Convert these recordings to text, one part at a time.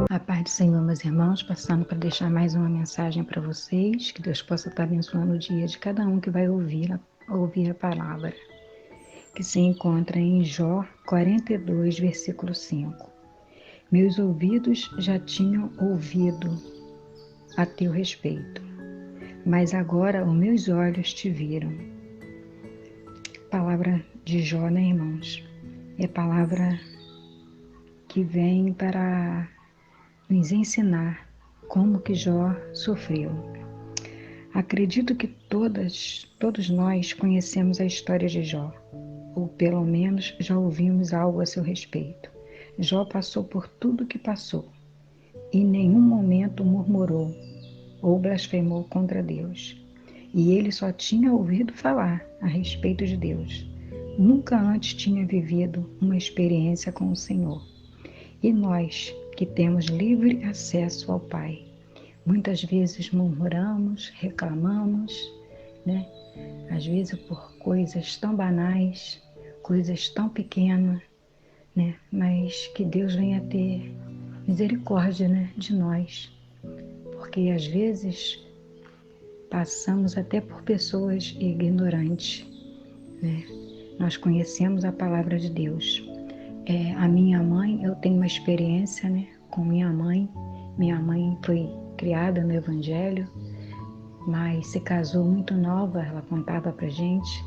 A paz do Senhor, meus irmãos, passando para deixar mais uma mensagem para vocês, que Deus possa estar abençoando o dia de cada um que vai ouvir a palavra, que se encontra em Jó 42, versículo 5. Meus ouvidos já tinham ouvido a teu respeito, mas agora os meus olhos te viram. Palavra de Jó, né, irmãos? É palavra que vem para nos ensinar como que Jó sofreu. Acredito que todos nós conhecemos a história de Jó, ou pelo menos já ouvimos algo a seu respeito. Jó passou por tudo que passou e em nenhum momento murmurou ou blasfemou contra Deus. E ele só tinha ouvido falar a respeito de Deus. Nunca antes tinha vivido uma experiência com o Senhor. E nós, que temos livre acesso ao Pai, muitas vezes murmuramos, reclamamos, né? Às vezes por coisas tão banais, coisas tão pequenas, né? Mas que Deus venha ter misericórdia, né, de nós, porque às vezes passamos até por pessoas ignorantes, né? Nós conhecemos a palavra de Deus. A minha mãe, eu tenho uma experiência, né, com minha mãe. Minha mãe foi criada no Evangelho, mas se casou muito nova, ela contava pra gente.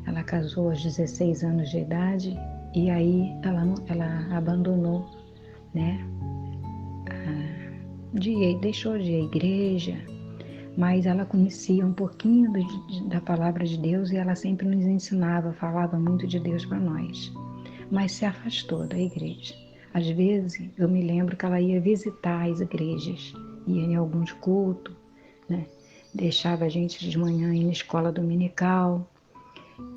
Ela casou aos 16 anos de idade e aí ela abandonou, né? Deixou de ir à igreja, mas ela conhecia um pouquinho da palavra de Deus e ela sempre nos ensinava, falava muito de Deus para nós, mas se afastou da igreja. Às vezes eu me lembro que ela ia visitar as igrejas, ia em alguns cultos, né? Deixava a gente de manhã ir na escola dominical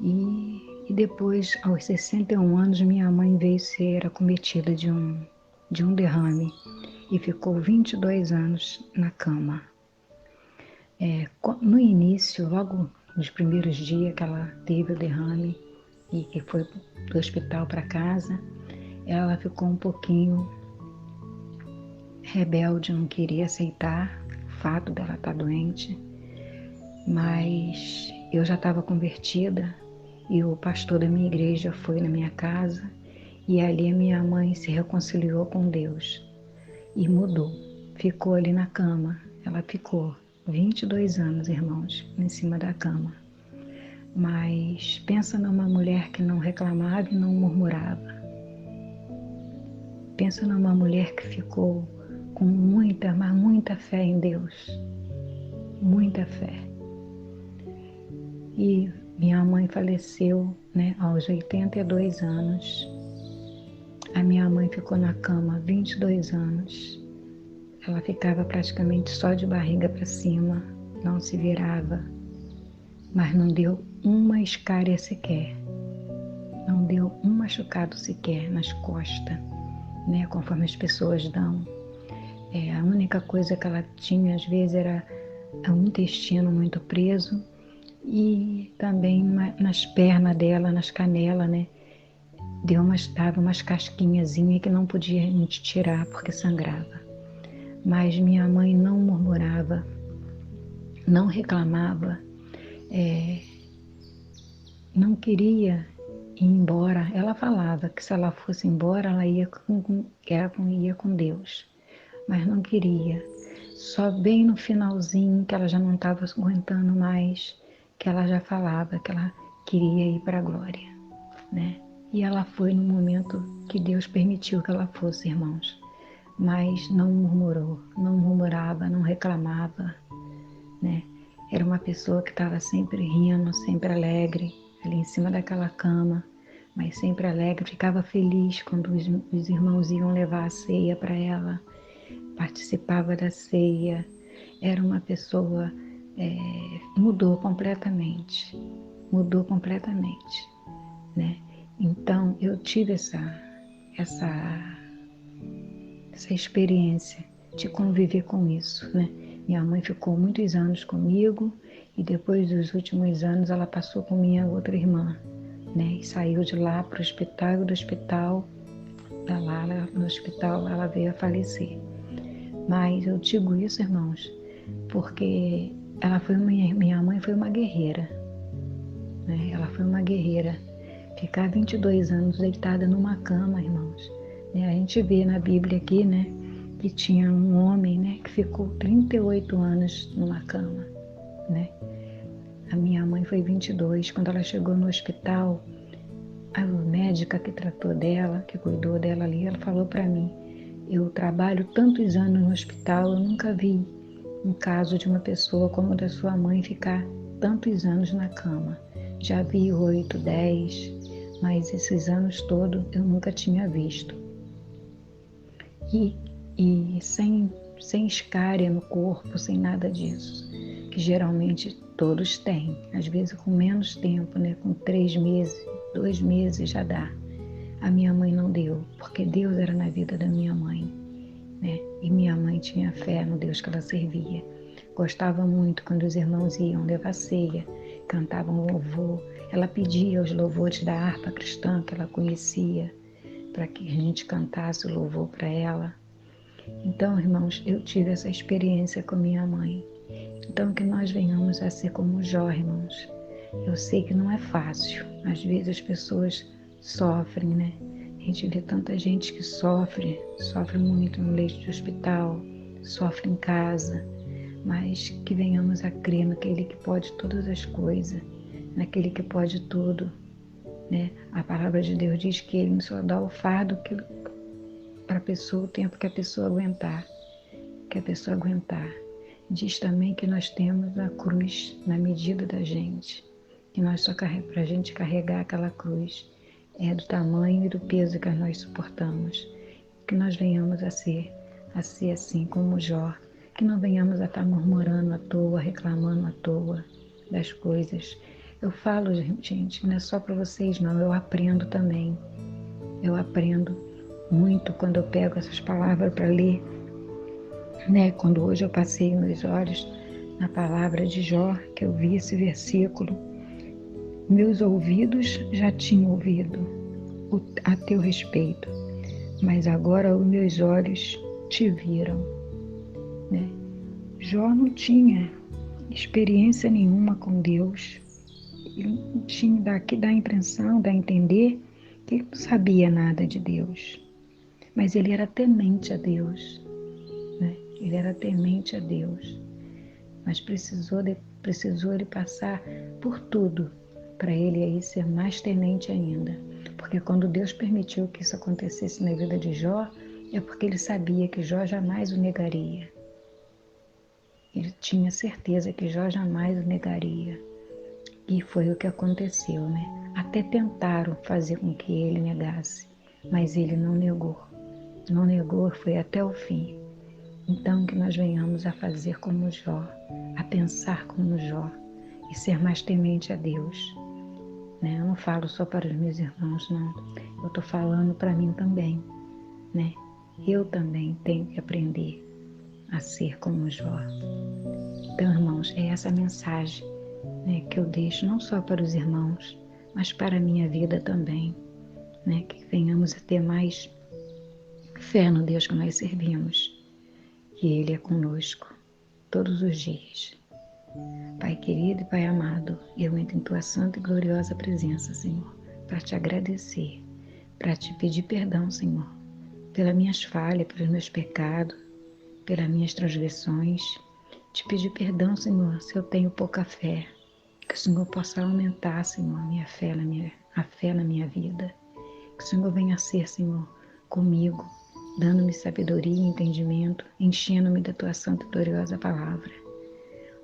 e depois, aos 61 anos, minha mãe veio ser acometida de um derrame e ficou 22 anos na cama. No início, logo nos primeiros dias que ela teve o derrame e que foi do hospital para casa, ela ficou um pouquinho rebelde, não queria aceitar o fato dela estar doente, mas eu já estava convertida e o pastor da minha igreja foi na minha casa e ali a minha mãe se reconciliou com Deus e mudou, ficou ali na cama. Ela ficou 22 anos, irmãos, em cima da cama. Mas pensa numa mulher que não reclamava e não murmurava. Pensa numa mulher que ficou com muita, mas muita fé em Deus. Muita fé. E minha mãe faleceu, né, aos 82 anos. A minha mãe ficou na cama 22 anos. Ela ficava praticamente só de barriga para cima, não se virava, mas não deu uma escária sequer, não deu um machucado sequer nas costas, né, conforme as pessoas dão. A única coisa que ela tinha às vezes era um intestino muito preso e também nas pernas dela, nas canelas, né, dava umas casquinhazinhas que não podia a gente tirar porque sangrava. Mas minha mãe não murmurava, não reclamava, não queria ir embora. Ela falava que se ela fosse embora, ela ia com Deus, mas não queria. Só bem no finalzinho, que ela já não estava aguentando mais, que ela já falava que ela queria ir para a glória, né? E ela foi no momento que Deus permitiu que ela fosse, irmãos. Mas não murmurou, não murmurava, não reclamava, né? Era uma pessoa que estava sempre rindo, sempre alegre, ali em cima daquela cama, mas sempre alegre, ficava feliz quando os irmãos iam levar a ceia para ela, participava da ceia. Era uma pessoa, mudou completamente, né? Então eu tive essa experiência de conviver com isso, né? Minha mãe ficou muitos anos comigo e depois dos últimos anos ela passou com minha outra irmã, né? E saiu de lá para o hospital, e do hospital, no hospital ela veio a falecer. Mas eu digo isso, irmãos, porque minha mãe foi uma guerreira, né? Ela foi uma guerreira. Ficar 22 anos deitada numa cama, irmãos. Né? A gente vê na Bíblia aqui, né, que tinha um homem, né, que ficou 38 anos numa cama, né? A minha mãe foi 22. Quando ela chegou no hospital, a médica que tratou dela, que cuidou dela ali, ela falou para mim: eu trabalho tantos anos no hospital, eu nunca vi um caso de uma pessoa como o da sua mãe ficar tantos anos na cama. Já vi 8, 10, mas esses anos todos eu nunca tinha visto. E sem escária no corpo, sem nada disso, que geralmente todos têm, às vezes com menos tempo, né? Com 3 meses, 2 meses já dá. A minha mãe não deu, porque Deus era na vida da minha mãe, né? E minha mãe tinha fé no Deus que ela servia. Gostava muito quando os irmãos iam levar ceia, cantavam louvor. Ela pedia os louvores da harpa cristã que ela conhecia, para que a gente cantasse o louvor para ela. Então, irmãos, eu tive essa experiência com minha mãe. Então, que nós venhamos a ser como Jó, irmãos. Eu sei que não é fácil. Às vezes as pessoas sofrem, né? A gente vê tanta gente que sofre muito no leito de hospital, sofre em casa, mas que venhamos a crer naquele que pode todas as coisas, naquele que pode tudo, né? A palavra de Deus diz que Ele só dá o fardo para a pessoa, o tempo que a pessoa aguentar, Diz também que nós temos a cruz na medida da gente, que nós só para a gente carregar aquela cruz é do tamanho e do peso que nós suportamos, que nós venhamos a ser assim como Jó, que não venhamos a estar murmurando à toa, reclamando à toa das coisas. Eu falo, gente, não é só para vocês não, eu aprendo também. Eu aprendo muito quando eu pego essas palavras para ler, né? Quando hoje eu passei meus olhos na palavra de Jó, que eu vi esse versículo, meus ouvidos já tinham ouvido a teu respeito, mas agora os meus olhos te viram, né? Jó não tinha experiência nenhuma com Deus, ele não tinha, daqui dá a impressão, dá a entender que ele não sabia nada de Deus, mas ele era temente a Deus, né? Ele era temente a Deus, mas precisou ele passar por tudo para ele aí ser mais temente ainda, porque quando Deus permitiu que isso acontecesse na vida de Jó, é porque ele sabia que Jó jamais o negaria. Ele tinha certeza que Jó jamais o negaria. E foi o que aconteceu, né? Até tentaram fazer com que ele negasse, mas ele não negou. Não negou, foi até o fim. Então que nós venhamos a fazer como Jó, a pensar como Jó e ser mais temente a Deus. Né? Eu não falo só para os meus irmãos, não. Eu estou falando para mim também, né? Eu também tenho que aprender a ser como Jó. Então, irmãos, é essa mensagem, né, que eu deixo não só para os irmãos, mas para a minha vida também, né? Que venhamos a ter mais fé no Deus que nós servimos, que Ele é conosco todos os dias. Pai querido e Pai amado, eu entro em Tua santa e gloriosa presença, Senhor, para Te agradecer, para Te pedir perdão, Senhor, pelas minhas falhas, pelos meus pecados, pelas minhas transgressões. Te pedir perdão, Senhor, se eu tenho pouca fé, que o Senhor possa aumentar, Senhor, a fé na minha vida. Que o Senhor venha ser, Senhor, comigo, dando-me sabedoria e entendimento, enchendo-me da Tua santa e gloriosa palavra.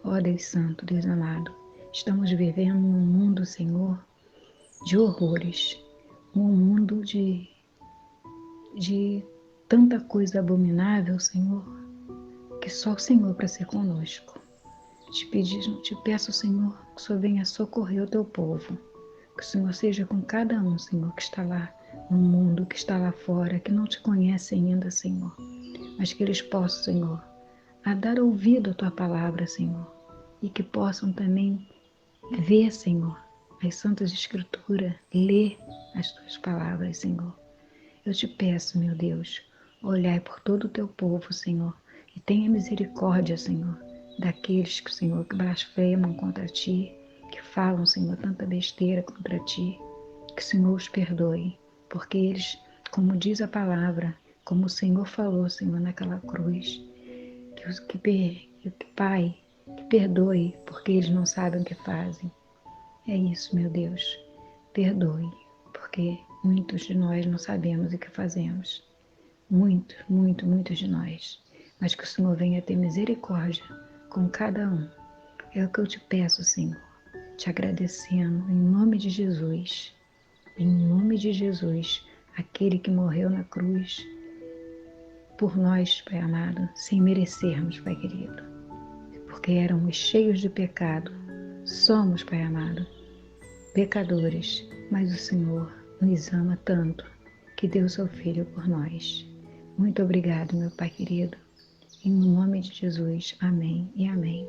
Ó Deus Santo, Deus amado, estamos vivendo num mundo, Senhor, de horrores, um mundo de tanta coisa abominável, Senhor, que só o Senhor para ser conosco. Te peço, Senhor, que o Senhor venha socorrer o Teu povo, que o Senhor seja com cada um, Senhor, que está lá no mundo, que está lá fora, que não Te conhece ainda, Senhor, mas que eles possam, Senhor, a dar ouvido à Tua palavra, Senhor, e que possam também ver, Senhor, as Santas Escrituras, lê as tuas palavras, Senhor. Eu te peço, meu Deus, olhai por todo o teu povo, Senhor, e tenha misericórdia, Senhor, daqueles que, Senhor, que blasfemam contra ti, que falam, Senhor, tanta besteira contra ti, que o Senhor os perdoe, porque eles, como diz a palavra, como o Senhor falou, Senhor, naquela cruz, Pai, que perdoe, porque eles não sabem o que fazem. É isso, meu Deus, perdoe, porque muitos de nós não sabemos o que fazemos. Muitos de nós. Mas que o Senhor venha ter misericórdia com cada um. É o que eu te peço, Senhor, te agradecendo em nome de Jesus. Em nome de Jesus, aquele que morreu na cruz por nós, Pai amado, sem merecermos, Pai querido, porque éramos cheios de pecado. Somos, Pai amado, pecadores, mas o Senhor nos ama tanto que deu seu Filho por nós. Muito obrigado, meu Pai querido. Em nome de Jesus, amém e amém.